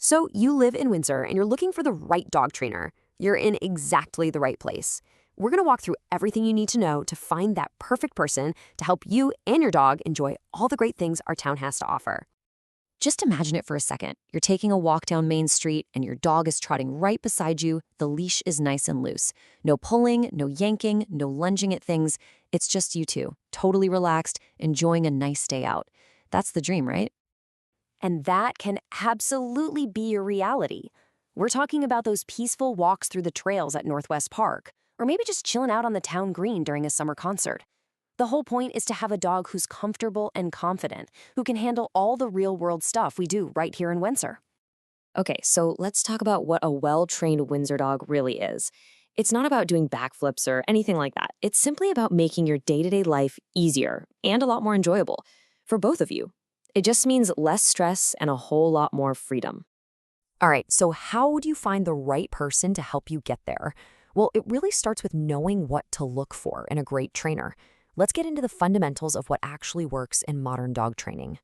So you live in Windsor and you're looking for the right dog trainer. You're in exactly the right place. We're going to walk through everything you need to know to find that perfect person to help you and your dog enjoy all the great things our town has to offer. Just imagine it for a second. You're taking a walk down Main Street and your dog is trotting right beside you. The leash is nice and loose. No pulling, no yanking, no lunging at things. It's just you two, totally relaxed, enjoying a nice day out. That's the dream, right? And that can absolutely be your reality. We're talking about those peaceful walks through the trails at Northwest Park, or maybe just chilling out on the town green during a summer concert. The whole point is to have a dog who's comfortable and confident, who can handle all the real-world stuff we do right here in Windsor. Okay, so let's talk about what a well-trained Windsor dog really is. It's not about doing backflips or anything like that. It's simply about making your day-to-day life easier and a lot more enjoyable for both of you. It just means less stress and a whole lot more freedom. All right, so how do you find the right person to help you get there? Well, it really starts with knowing what to look for in a great trainer. Let's get into the fundamentals of what actually works in modern dog training.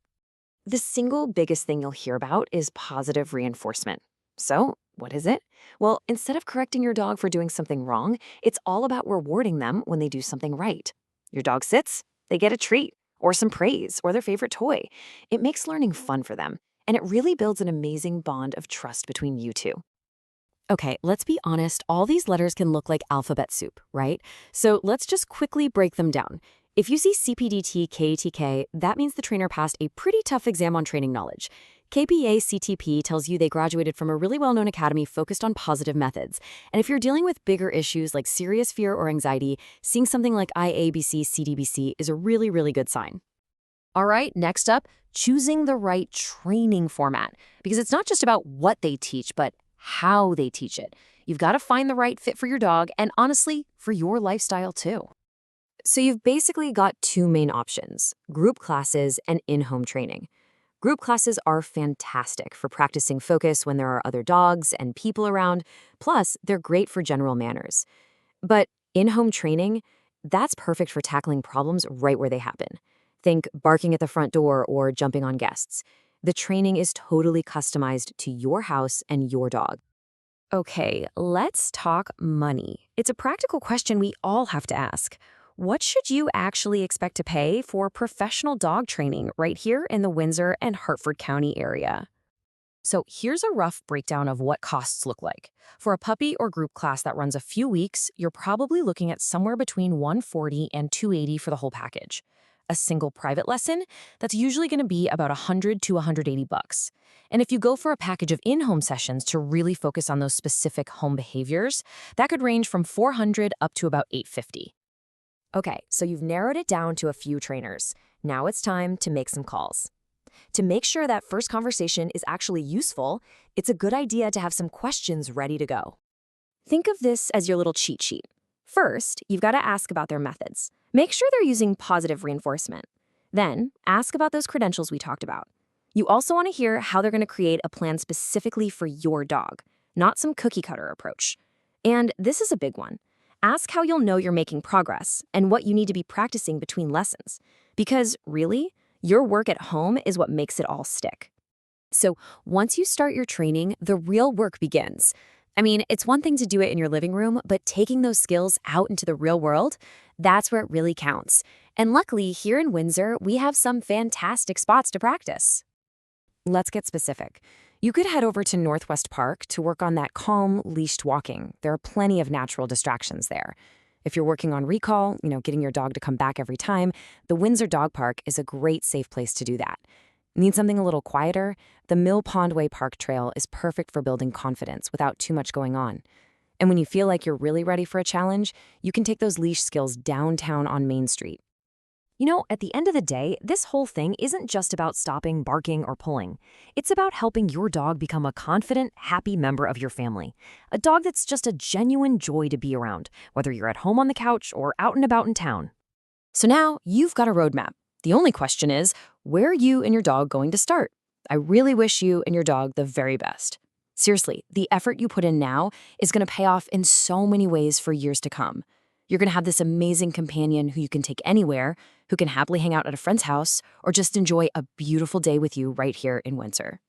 The single biggest thing you'll hear about is positive reinforcement. So, what is it? Well, instead of correcting your dog for doing something wrong, it's all about rewarding them when they do something right. Your dog sits, they get a treat, or some praise, or their favorite toy. It makes learning fun for them, and it really builds an amazing bond of trust between you two. Okay, let's be honest, all these letters can look like alphabet soup, right? So let's just quickly break them down. If you see CPDT, KTK, that means the trainer passed a pretty tough exam on training knowledge. KPA, CTP tells you they graduated from a really well-known academy focused on positive methods. And if you're dealing with bigger issues like serious fear or anxiety, seeing something like IABC, CDBC is a really, really good sign. All right, next up, choosing the right training format. Because it's not just about what they teach, but how they teach it. You've got to find the right fit for your dog and honestly, for your lifestyle too. So you've basically got two main options, group classes and in-home training. Group classes are fantastic for practicing focus when there are other dogs and people around, plus they're great for general manners. But in-home training, that's perfect for tackling problems right where they happen. Think barking at the front door or jumping on guests. The training is totally customized to your house and your dog. Okay, let's talk money. It's a practical question we all have to ask. What should you actually expect to pay for professional dog training right here in the Windsor and Hartford County area? So here's a rough breakdown of what costs look like. For a puppy or group class that runs a few weeks, you're probably looking at somewhere between $140 and $280 for the whole package. A single private lesson, that's usually going to be about $100 to $180. And if you go for a package of in-home sessions to really focus on those specific home behaviors, that could range from $400 up to about $850. Okay, so you've narrowed it down to a few trainers. Now it's time to make some calls. To make sure that first conversation is actually useful, it's a good idea to have some questions ready to go. Think of this as your little cheat sheet. First, you've got to ask about their methods. Make sure they're using positive reinforcement. Then, ask about those credentials we talked about. You also want to hear how they're going to create a plan specifically for your dog, not some cookie-cutter approach. And this is a big one. Ask how you'll know you're making progress and what you need to be practicing between lessons. Because, really, your work at home is what makes it all stick. So, once you start your training, the real work begins. I mean, it's one thing to do it in your living room, but taking those skills out into the real world, that's where it really counts. And luckily, here in Windsor, we have some fantastic spots to practice. Let's get specific. You could head over to Northwest Park to work on that calm, leashed walking. There are plenty of natural distractions there. If you're working on recall, getting your dog to come back every time, the Windsor Dog Park is a great safe place to do that. Need something a little quieter? The Mill Pond Way Park Trail is perfect for building confidence without too much going on. And when you feel like you're really ready for a challenge, you can take those leash skills downtown on Main Street. At the end of the day, this whole thing isn't just about stopping barking or pulling. It's about helping your dog become a confident, happy member of your family. A dog that's just a genuine joy to be around, whether you're at home on the couch or out and about in town. So now you've got a roadmap. The only question is, where are you and your dog going to start? I really wish you and your dog the very best. Seriously, the effort you put in now is going to pay off in so many ways for years to come. You're going to have this amazing companion who you can take anywhere, who can happily hang out at a friend's house, or just enjoy a beautiful day with you right here in Windsor.